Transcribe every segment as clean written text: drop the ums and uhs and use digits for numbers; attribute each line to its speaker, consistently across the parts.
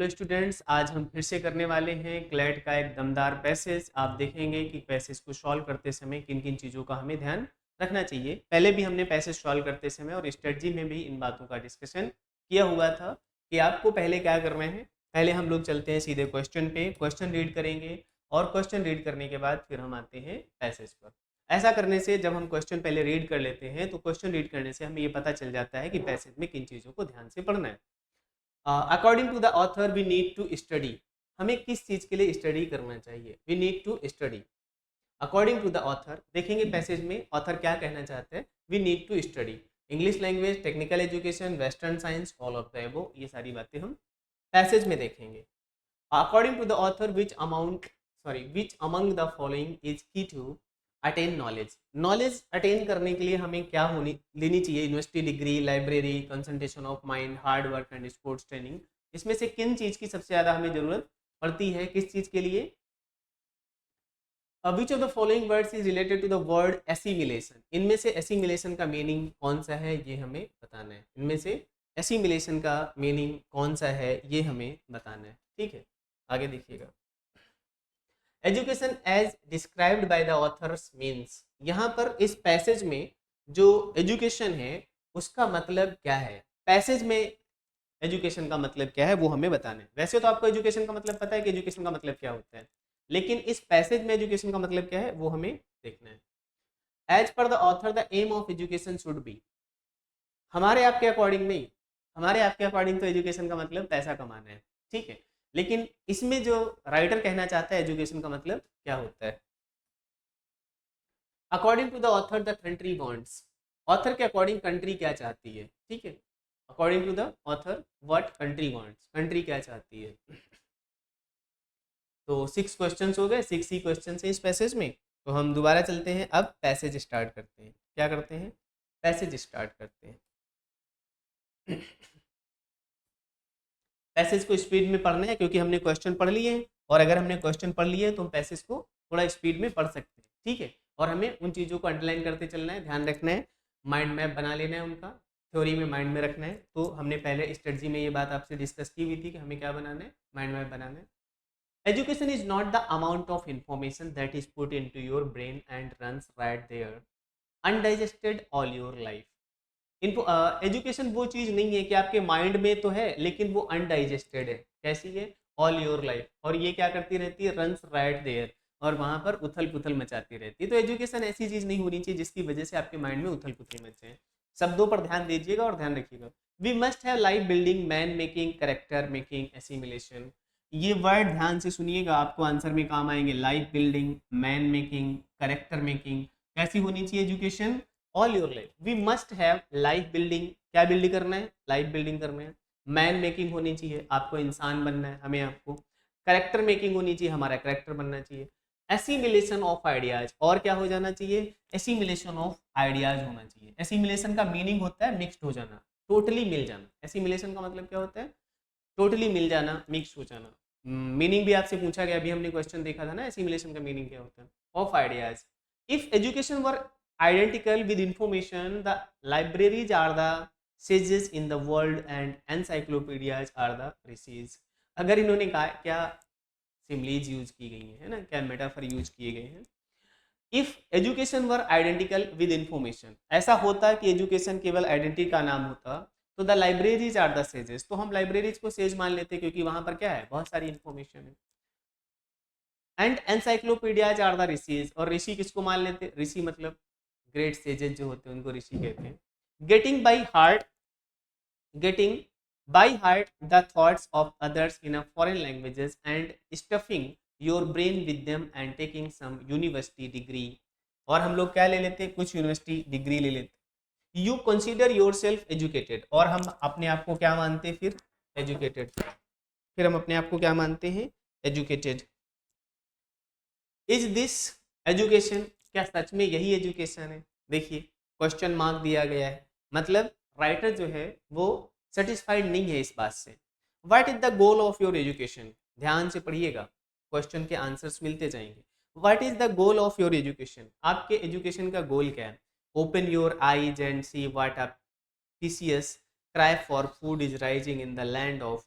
Speaker 1: Hello students, आज हम फिर से करने वाले हैं क्लैट का एक दमदार पैसेज। आप देखेंगे कि पैसेज को सॉल्व करते समय किन किन चीज़ों का हमें ध्यान रखना चाहिए। पहले भी हमने पैसेज सॉल्व करते समय और स्ट्रेटजी में भी इन बातों का डिस्कशन किया हुआ था कि आपको पहले क्या करना है। पहले हम लोग चलते हैं सीधे क्वेश्चन पे, क्वेश्चन रीड करेंगे और क्वेश्चन रीड करने के बाद फिर हम आते हैं पैसेज पर। ऐसा करने से जब हम क्वेश्चन पहले रीड कर लेते हैं तो क्वेश्चन रीड करने से हमें ये पता चल जाता है कि पैसेज में किन चीज़ों को ध्यान से पढ़ना है। According to the author we need to study. हमें किस चीज़ के लिए स्टडी करना चाहिए? We need to study according to the author. देखेंगे पैसेज में ऑथर क्या कहना चाहते हैं। We need to study English language, technical education, western science, all of the above. ये सारी बातें हम पैसेज में देखेंगे। According to the author which among the following is key to attain knowledge. Knowledge attain करने के लिए हमें क्या होनी लेनी चाहिए? University degree, library, concentration of mind, hard work and sports training. इसमें से किन चीज़ की सबसे ज़्यादा हमें ज़रूरत पड़ती है? किस चीज़ के लिए? Which of the following words is related to the word assimilation. इनमें से एसिमिलेशन का मीनिंग कौन सा है ये हमें बताना है। इनमें से एसिमिलेशन का मीनिंग कौन सा है ये हमें बताना है। ठीक है, आगे देखिएगा। Education as described by the authors means. यहाँ पर इस पैसेज में जो एजुकेशन है उसका मतलब क्या है? पैसेज में एजुकेशन का मतलब क्या है वो हमें बताना है। वैसे तो आपको एजुकेशन का मतलब पता है कि एजुकेशन का मतलब क्या होता है, लेकिन इस पैसेज में एजुकेशन का मतलब क्या है वो हमें देखना है। As per the author the aim of education should be. हमारे आपके अकॉर्डिंग नहीं, हमारे आपके अकॉर्डिंग तो एजुकेशन का मतलब पैसा कमाना है, ठीक है। लेकिन इसमें जो राइटर कहना चाहता है एजुकेशन का मतलब क्या होता है। According to the author the country wants. Author के अकॉर्डिंग कंट्री क्या चाहती है, ठीक है। According to the author what country wants, country क्या चाहती है। तो 6 क्वेश्चंस हो गए, 6 ही क्वेश्चन है इस पैसेज में। तो हम दोबारा चलते हैं, अब पैसेज स्टार्ट करते हैं। क्या करते हैं? पैसेज स्टार्ट करते हैं। पैसेज को स्पीड में पढ़ना है क्योंकि हमने क्वेश्चन पढ़ लिए हैं, और अगर हमने क्वेश्चन पढ़ लिए तो हम पैसेज को थोड़ा स्पीड में पढ़ सकते हैं, ठीक है। और हमें उन चीज़ों को अंडरलाइन करते चलना है, ध्यान रखना है, माइंड मैप बना लेना है उनका, थ्योरी में माइंड में रखना है। तो हमने पहले स्ट्रेटजी में ये बात आपसे डिस्कस की हुई थी कि हमें क्या बनाना है, माइंड मैप बनाना है। Education is not the amount of information that is put into your brain and run right there undigested all your life. इनको एजुकेशन वो चीज़ नहीं है कि आपके माइंड में तो है लेकिन वो अनडाइजेस्टेड है। कैसी है? All your life. और ये क्या करती रहती है? रन्स राइट देयर, और वहाँ पर उथल पुथल मचाती रहती है। तो एजुकेशन ऐसी चीज़ नहीं होनी चाहिए जिसकी वजह से आपके माइंड में उथल पुथल मचे। शब्दों पर ध्यान दीजिएगा और ध्यान रखिएगा। We must have life building, man making, character making, assimilation. ये वर्ड ध्यान से सुनिएगा, आपको आंसर में काम आएंगे। Life building, man making, character making. कैसी होनी चाहिए education? All your life. We must have life building, क्या बिल्डिंग करना है? लाइफ बिल्डिंग करना है। मैन मेकिंग होनी चाहिए, आपको इंसान बनना है, हमें आपको। करेक्टर मेकिंग होनी चाहिए, हमारा करेक्टर बनना चाहिए। एसिमिलेशन ऑफ आइडियाज, और क्या हो जाना चाहिए? एसिमिलेशन ऑफ आइडियाज होना चाहिए। एसिमिलेशन का मीनिंग होता है मिक्सड हो जाना, टोटली मिल जाना। एसिमिलेशन का मतलब क्या होता है? टोटली मिल जाना, मिक्स हो जाना। मीनिंग भी आपसे पूछा गया, अभी हमने क्वेश्चन देखा था ना, एसिमिलेशन का मीनिंग क्या होता है? Of ideas. If education were identical with information, the libraries are the sages in the world and encyclopedias are the riches। अगर इन्होंने कहा क्या सिमलीज यूज की गई है ना, क्या मेटाफर यूज किए गए हैं। If education were identical with information, ऐसा होता कि एजुकेशन केवल आइडेंटिटी का नाम होता तो the libraries are the sages, तो हम लाइब्रेरीज को सेज मान लेते क्योंकि वहां पर क्या है? बहुत सारी इंफॉर्मेशन है। And encyclopaedias are the rishis, और ऋषि किसको मान लेते? ऋषि मतलब ग्रेट सेजेस जो होते हैं उनको ऋषि कहते हैं। Getting by heart, getting by heart the thoughts of others in a foreign languages and stuffing your brain with them and taking some university degree. और हम लोग क्या ले लेते हैं? कुछ यूनिवर्सिटी डिग्री ले लेते। You consider your self educated, और हम अपने आप को क्या मानते हैं फिर? एजुकेटेड। फिर हम अपने आप को क्या मानते हैं? एजुकेटेड। इज दिस एजुकेशन, क्या सच में यही एजुकेशन है? देखिए क्वेश्चन मार्क दिया गया है, मतलब राइटर जो है वो सेटिस्फाइड नहीं है इस बात से। What is the goal of your education? ध्यान से पढ़िएगा, क्वेश्चन के आंसर्स मिलते जाएंगे। What is the goal of your education? आपके एजुकेशन का गोल क्या है? Open your eyes and see what a PCS cry for food is rising in the land of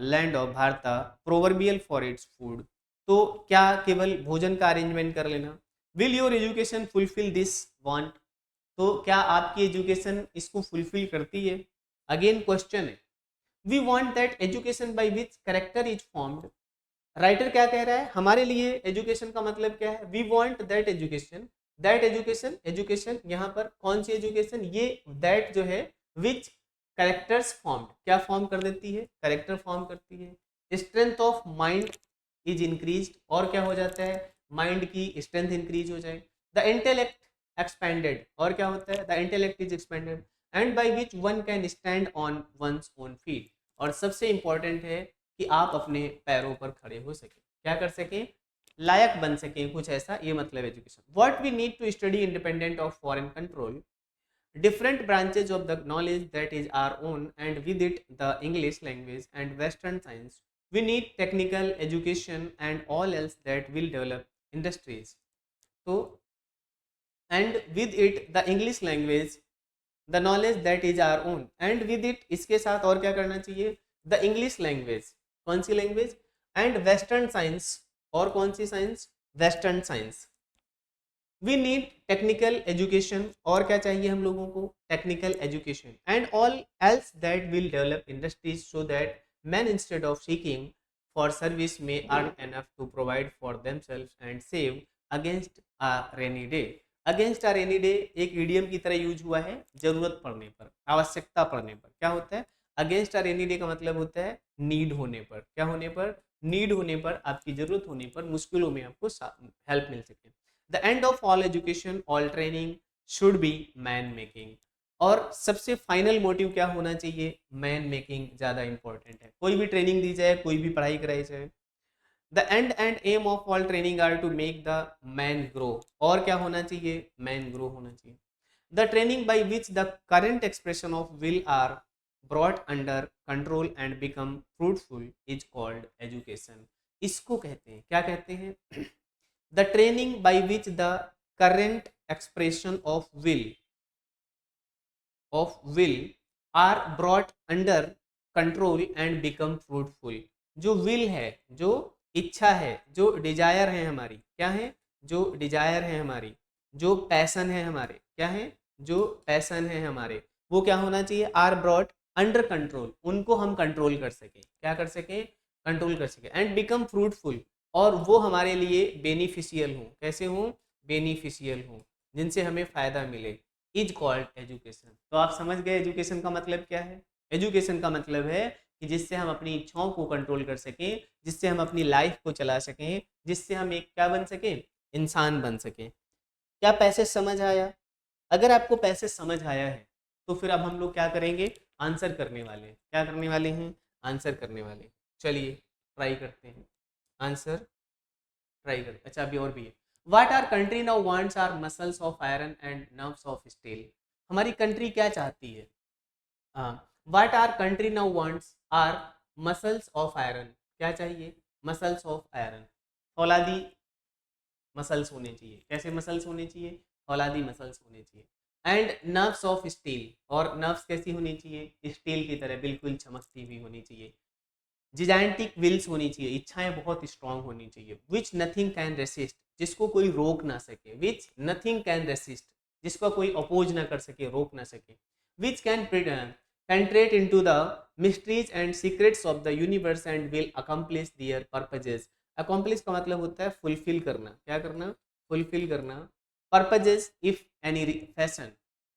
Speaker 1: land of Bharat proverbial for its food, तो क्या केवल भोजन का arrangement कर लेना? Will your education fulfil this want, तो क्या आपकी एजुकेशन इसको फुलफिल करती है? अगेन क्वेश्चन है, we want that education by which character is formed. Writer क्या कह रहा है, हमारे लिए एजुकेशन का मतलब क्या है? We want that education, that education, education यहाँ पर कौन सी एजुकेशन? ये दैट जो है विच कैरेक्टर्स फॉर्म्ड, क्या फॉर्म कर देती है? कैरेक्टर फॉर्म करती है। Strength of mind is increase, और क्या हो जाता है? माइंड की स्ट्रेंथ इंक्रीज हो जाए। द इंटेलेक्ट एक्सपेंडेड, और क्या होता है? The intellect is expanded, and by which one can stand on one's own feet, और सबसे इंपॉर्टेंट है कि आप अपने पैरों पर खड़े हो सके, क्या कर सकें? लायक बन सकें, कुछ ऐसा, ये मतलब education. What we need to study independent of foreign control, different branches of the knowledge that is our own, and with it the English language and Western science. We need technical education and all else that will develop industries. So, and with it the English language, the knowledge that is our own, and with it इसके साथ और क्या करना चाहिए? The English language, कौन सी language? And western science, और कौन सी science? Western science. We need technical education, और क्या चाहिए हम लोगों को? Technical education, and all else that will develop industries, so that man instead of seeking for service may earn enough to provide for themselves and save against a rainy day. Against a rainy day एक idiom की तरह use हुआ है, जरूरत पड़ने पर, आवश्यकता पड़ने पर। क्या होता है? अगेंस्ट अ रेनी डे का मतलब होता है नीड होने पर, क्या होने पर? नीड होने पर, आपकी जरूरत होने पर, मुश्किलों में आपको हेल्प मिल सके। The end of all education all training should be man making, और सबसे फाइनल मोटिव क्या होना चाहिए? मैन मेकिंग ज़्यादा इंपॉर्टेंट है। कोई भी ट्रेनिंग दी जाए, कोई भी पढ़ाई कराई जाए, the end and aim of all training are to make the man grow, और क्या होना चाहिए? मैन ग्रो होना चाहिए। The training by which the current expression of will are brought under control and become fruitful is called education. इसको कहते हैं, क्या कहते हैं? The training by which the current expression of will are brought under control and become fruitful। जो will है, जो इच्छा है, जो डिजायर है हमारी, क्या है? जो डिजायर है हमारी, जो पैसन है हमारे, क्या है? जो पैसन है हमारे, वो क्या होना चाहिए? आर ब्रॉट अंडर कंट्रोल, उनको हम कंट्रोल कर सके, क्या कर सके? कंट्रोल कर सके, एंड बिकम फ्रूटफुल, और वो हमारे लिए बेनिफिशियल हों। कैसे हों? बेनिफिशियल हों, जिनसे हमें फ़ायदा मिले, इज कॉल्ड एजुकेशन। तो आप समझ गए एजुकेशन का मतलब क्या है? एजुकेशन का मतलब है कि जिससे हम अपनी इच्छाओं को कंट्रोल कर सकें, जिससे हम अपनी लाइफ को चला सकें, जिससे हम एक क्या बन सकें? इंसान बन सकें। क्या पैसे समझ आया? अगर आपको पैसे समझ आया है तो फिर अब हम लोग क्या करेंगे? आंसर करने वाले हैं। क्या करने वाले हैं? आंसर करने वाले हैं। चलिए ट्राई करते हैं, आंसर ट्राई करते। अच्छा अभी और भी है। What our country now wants our muscles of iron and nerves of steel. हमारी कंट्री क्या चाहती है? What our country now wants our muscles of iron, क्या चाहिए? मसल्स ऑफ आयरन, फौलादी मसल्स होने चाहिए। कैसे मसल्स होने चाहिए? फौलादी मसल्स होने चाहिए। एंड नर्व्स ऑफ स्टील, और नर्व्स कैसी होनी चाहिए? स्टील की तरह बिल्कुल चमकती हुई होनी चाहिए। जिजाइंटिक विल्स होनी चाहिए, इच्छाएं बहुत स्ट्रांग होनी चाहिए। विच नथिंग कैन रेसिस्ट, जिसको कोई रोक ना सके। विच नथिंग कैन रेसिस्ट, जिसको कोई अपोज ना कर सके, रोक ना सके। Which can penetrate into the mysteries and secrets of the universe and will accomplish their purposes. Accomplish का मतलब होता है फुलफिल करना, क्या करना? फुलफिल करना। Purposes if any fashion,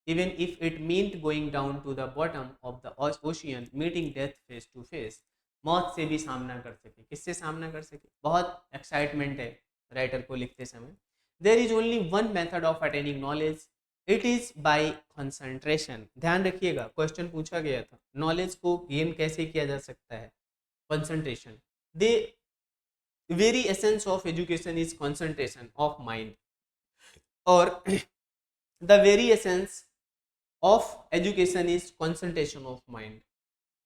Speaker 1: even if it mean going down to the bottom of the ocean, meeting death face to face. मौत से भी सामना कर सके। किससे सामना कर सके? बहुत एक्साइटमेंट है राइटर को लिखते समय। There is only one method of attaining knowledge, it is by concentration. ध्यान रखिएगा, क्वेश्चन पूछा गया था, नॉलेज को गेन कैसे किया जा सकता है? Concentration. The very essence of education is concentration of mind, और the very essence of education is concentration of mind.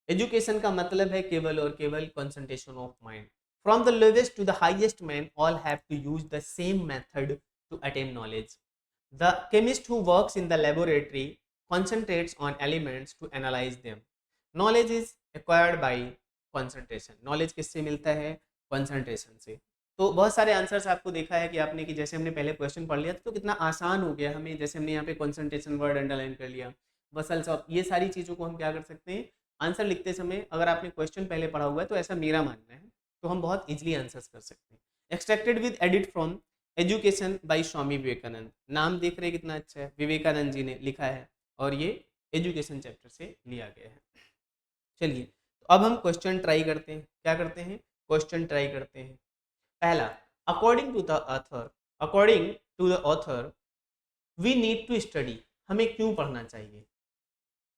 Speaker 1: Education का मतलब है केवल और केवल concentration of mind. From the lowest to the highest man all have to use the same method to attain knowledge. The chemist who works in the laboratory concentrates on elements to analyze them. Knowledge is acquired by concentration. Knowledge किससे मिलता है? Concentration से। तो बहुत सारे answers आपको देखा है कि आपने कि जैसे हमने पहले क्वेश्चन पढ़ लिया था तो कितना आसान हो गया हमें, जैसे हमने यहाँ पे कंसंट्रेशन वर्ड अंडरलाइन कर लिया, बसल्स ऑफ, ये सारी चीज़ों को हम क्या कर सकते हैं, आंसर लिखते समय अगर आपने क्वेश्चन पहले पढ़ा हुआ है तो ऐसा मेरा मानना है, तो हम बहुत इजीली आंसर्स कर सकते हैं। Extracted with edit from education by Swami Vivekananda. नाम देख रहे हैं कितना अच्छा है, विवेकानंद जी ने लिखा है और ये एजुकेशन चैप्टर से लिया गया है। चलिए तो अब हम क्वेश्चन ट्राई करते हैं। क्या करते हैं? क्वेश्चन ट्राई करते हैं। पहला, according to the author, according to the author we need to study, हमें क्यों पढ़ना चाहिए?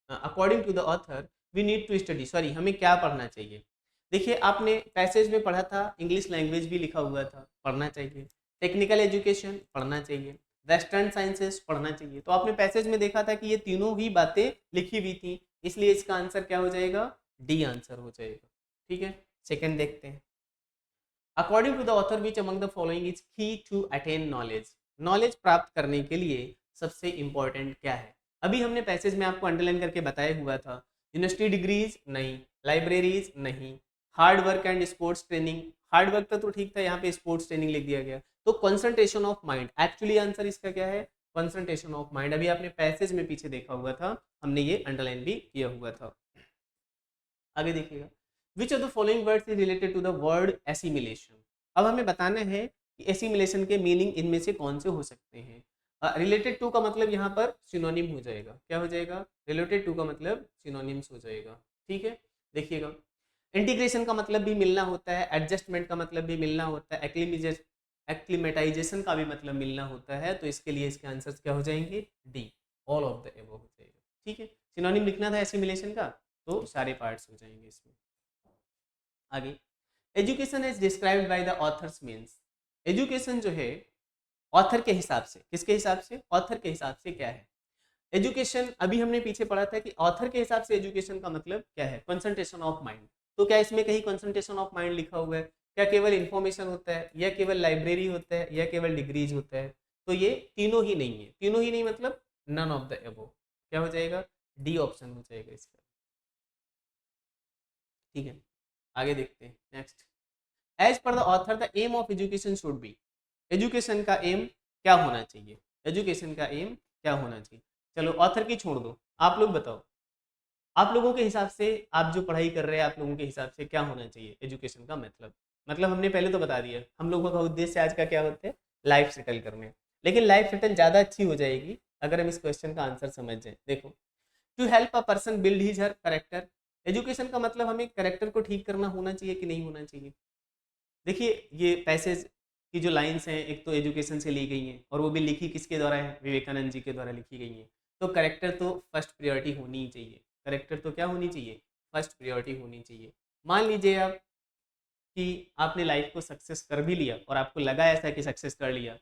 Speaker 1: According to the author we need to study, sorry हमें क्या पढ़ना चाहिए? देखिए आपने पैसेज में पढ़ा था, इंग्लिश लैंग्वेज भी लिखा हुआ था, पढ़ना चाहिए। टेक्निकल एजुकेशन पढ़ना चाहिए, वेस्टर्न साइंसेस पढ़ना चाहिए। तो आपने पैसेज में देखा था कि ये तीनों ही बातें लिखी हुई थी, इसलिए इसका आंसर क्या हो जाएगा? डी आंसर हो जाएगा। ठीक है, सेकंड देखते हैं। According to the author which among the following is key to attain knowledge, knowledge प्राप्त करने के लिए सबसे इंपॉर्टेंट क्या है? अभी हमने पैसेज में आपको अंडरलाइन करके बताया हुआ था, यूनिवर्सिटी डिग्रीज नहीं, लाइब्रेरीज नहीं, hard work and sports training, hard work तो ठीक था, यहाँ पे स्पोर्ट्स ट्रेनिंग लिख दिया गया। तो concentration of mind, actually answer इसका क्या है? Concentration of mind. अभी आपने पैसेज में पीछे देखा हुआ था, हमने ये अंडरलाइन भी किया हुआ था। आगे देखिएगा, which of the following words is related to the word assimilation. अब हमें बताना है कि एसिमिलेशन के मीनिंग इनमें से कौन से हो सकते हैं। रिलेटेड टू का मतलब यहाँ पर सिनोनिम हो जाएगा। क्या हो जाएगा? रिलेटेड टू का मतलब सिनोनिम्स हो जाएगा। ठीक है, देखिएगा, इंटीग्रेशन का मतलब भी मिलना होता है, एडजस्टमेंट का मतलब भी मिलना होता है, एक्लिमेटाइजेशन का भी मतलब मिलना होता है। तो इसके लिए इसके आंसर्स क्या हो जाएंगे? D, all of the above हो जाएगा। ठीक है, सिनोनिम लिखना था एसिमिलेशन का, तो सारे पार्ट्स हो जाएंगे इसमें। आगे, education is described by the authors means, education जो है ऑथर के हिसाब से, किसके हिसाब से? ऑथर के हिसाब से क्या है एजुकेशन? अभी हमने पीछे पढ़ा था कि ऑथर के हिसाब से एजुकेशन का मतलब क्या है? Concentration of mind. तो क्या इसमें कहीं कंसंट्रेशन ऑफ माइंड लिखा हुआ है? क्या केवल इंफॉर्मेशन होता है, या केवल लाइब्रेरी होता है, या केवल डिग्रीज होता है? तो ये तीनों ही नहीं है। तीनों ही नहीं मतलब नन ऑफ द अबव। क्या हो जाएगा? डी ऑप्शन हो जाएगा इसका। ठीक है, आगे देखते हैं next. As per the author the aim of education should be, education का एम क्या होना चाहिए? एजुकेशन का एम क्या होना चाहिए? चलो ऑथर की छोड़ दो, आप लोग बताओ, आप लोगों के हिसाब से, आप जो पढ़ाई कर रहे हैं, आप लोगों के हिसाब से क्या होना चाहिए एजुकेशन का मतलब? मतलब हमने पहले तो बता दिया, हम लोगों का उद्देश्य आज का क्या होता है? लाइफ सेटल करने। लेकिन लाइफ सेटल ज़्यादा अच्छी हो जाएगी अगर हम इस क्वेश्चन का आंसर समझ जाए। देखो, to help a person build his her character, education का मतलब हमें करेक्टर को ठीक करना होना चाहिए कि नहीं होना चाहिए? देखिए ये पैसेज की जो लाइंस हैं, एक तो एजुकेशन से ली गई हैं, और वो भी लिखी किसके द्वारा है? विवेकानंद जी के द्वारा लिखी गई हैं। तो करेक्टर तो फर्स्ट प्रायोरिटी होनी ही चाहिए। करेक्टर तो क्या होनी चाहिए? फर्स्ट प्रायोरिटी होनी चाहिए। मान लीजिए आप कि आपने लाइफ को सक्सेस कर भी लिया, और आपको लगा ऐसा कि सक्सेस कर लिया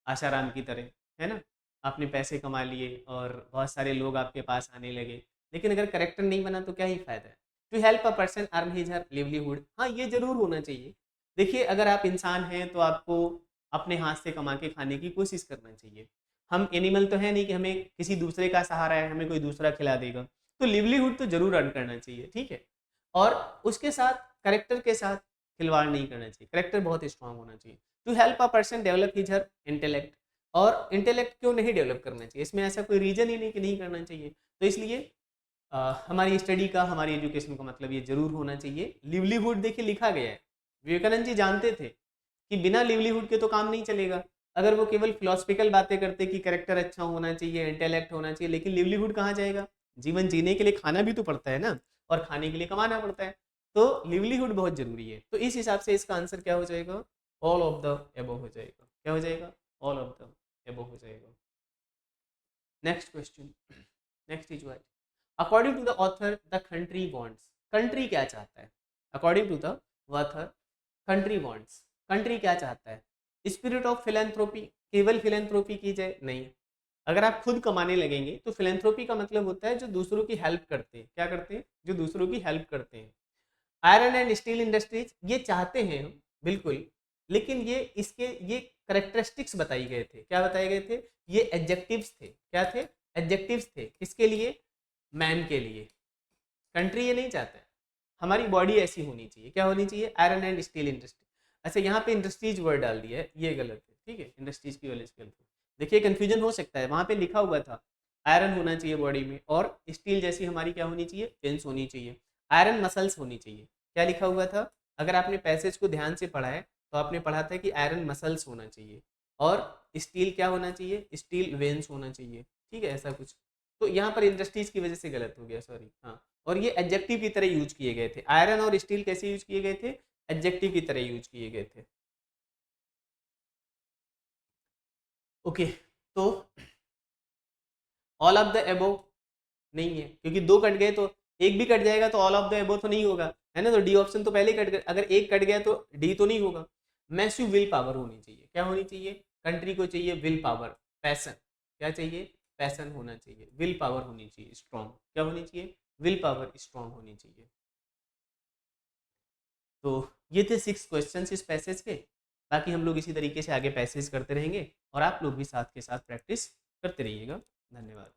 Speaker 1: आशाराम की तरह, है ना, आपने पैसे कमा लिए और बहुत सारे लोग आपके पास आने लगे, लेकिन अगर करेक्टर नहीं बना तो क्या ही फायदा है? To help a person earn his her livelihood, हाँ ये जरूर होना चाहिए। देखिए अगर आप इंसान हैं तो आपको अपने हाथ से कमा के खाने की कोशिश करना चाहिए। हम एनिमल तो है नहीं कि हमें किसी दूसरे का सहारा है, हमें कोई दूसरा खिला देगा। तो लिवलीहुड तो जरूर अर्न करना चाहिए, ठीक है। और उसके साथ करेक्टर के साथ खिलवाड़ नहीं करना चाहिए, करेक्टर बहुत स्ट्रांग होना चाहिए। To help a person develop his her intellect, और इंटेलेक्ट क्यों नहीं डेवलप करना चाहिए? इसमें ऐसा कोई रीजन ही नहीं कि नहीं करना चाहिए। तो इसलिए हमारी स्टडी का, हमारी एजुकेशन का मतलब ये जरूर होना चाहिए। लिवलीहुड देखिए लिखा गया है, विवेकानंद जी जानते थे कि बिना लिवलीहुड के तो काम नहीं चलेगा। अगर वो केवल फिलोसफिकल बातें करते कि करेक्टर अच्छा होना चाहिए, इंटेलेक्ट होना चाहिए, लेकिन लिवलीहुड कहाँ जाएगा? जीवन जीने के लिए खाना भी तो पड़ता है ना, और खाने के लिए कमाना पड़ता है। तो लिवलीहुड बहुत जरूरी है। तो इस हिसाब से इसका आंसर क्या हो जाएगा? ऑल ऑफ द एबव हो जाएगा। क्या हो जाएगा? ऑल ऑफ द एबव हो जाएगा। Next question, next is what according to the author the country wants, country क्या चाहता है? According to the author country wants, country क्या चाहता है? स्पिरिट ऑफ फिलेंथ्रोपी, केवल फिलेंथ्रोपी की जाए? नहीं। अगर आप खुद कमाने लगेंगे तो फिलेंथ्रोपी का मतलब होता है जो दूसरों की हेल्प करते हैं। क्या करते हैं? जो दूसरों की हेल्प करते हैं। आयरन एंड स्टील इंडस्ट्रीज ये चाहते हैं हम, बिल्कुल, लेकिन ये इसके ये करेक्टरिस्टिक्स बताए गए थे। क्या बताए गए थे? ये एडजेक्टिव्स थे। क्या थे? एडजेक्टिव्स थे। किसके लिए? मैन के लिए। कंट्री ये नहीं चाहता है। हमारी बॉडी ऐसी होनी चाहिए, क्या होनी चाहिए, आयरन एंड स्टील इंडस्ट्री। अच्छा यहाँ पे इंडस्ट्रीज वर्ड डाल दिया है, ये गलत है, ठीक है, इंडस्ट्रीज की वजह से गलत है। देखिए कंफ्यूजन हो सकता है, वहाँ पे लिखा हुआ था आयरन होना चाहिए बॉडी में, और स्टील जैसी हमारी क्या होनी चाहिए, वेंस होनी चाहिए, आयरन मसल्स होनी चाहिए। क्या लिखा हुआ था, अगर आपने पैसेज को ध्यान से पढ़ा है तो आपने पढ़ा था कि आयरन मसल्स होना चाहिए, और स्टील क्या होना चाहिए, स्टील वेंस होना चाहिए, ठीक है, ऐसा कुछ। तो यहाँ पर इंडस्ट्रीज की वजह से गलत हो गया, सॉरी। हाँ, और ये एडजेक्टिव की तरह यूज किए गए थे, आयरन और स्टील कैसे यूज किए गए थे, एडजेक्टिव की तरह यूज किए गए थे। ओके, तो ऑल ऑफ द एबोव नहीं है, क्योंकि दो कट गए तो एक भी कट जाएगा तो ऑल ऑफ द एबोव तो नहीं होगा, है ना, तो डी ऑप्शन तो पहले ही कट गया, अगर एक कट गया तो डी तो नहीं होगा। मैसिव विल पावर होनी चाहिए, क्या होनी चाहिए, कंट्री को चाहिए विल पावर, पैसन, क्या चाहिए, पैसन होना चाहिए, विल पावर होनी चाहिए स्ट्रॉन्ग, क्या होनी चाहिए, विल पावर स्ट्रॉन्ग होनी चाहिए। तो ये थे 6 क्वेश्चन इस पैसेज के। बाकी हम लोग इसी तरीके से आगे पैसेज करते रहेंगे, और आप लोग भी साथ के साथ प्रैक्टिस करते रहिएगा। धन्यवाद।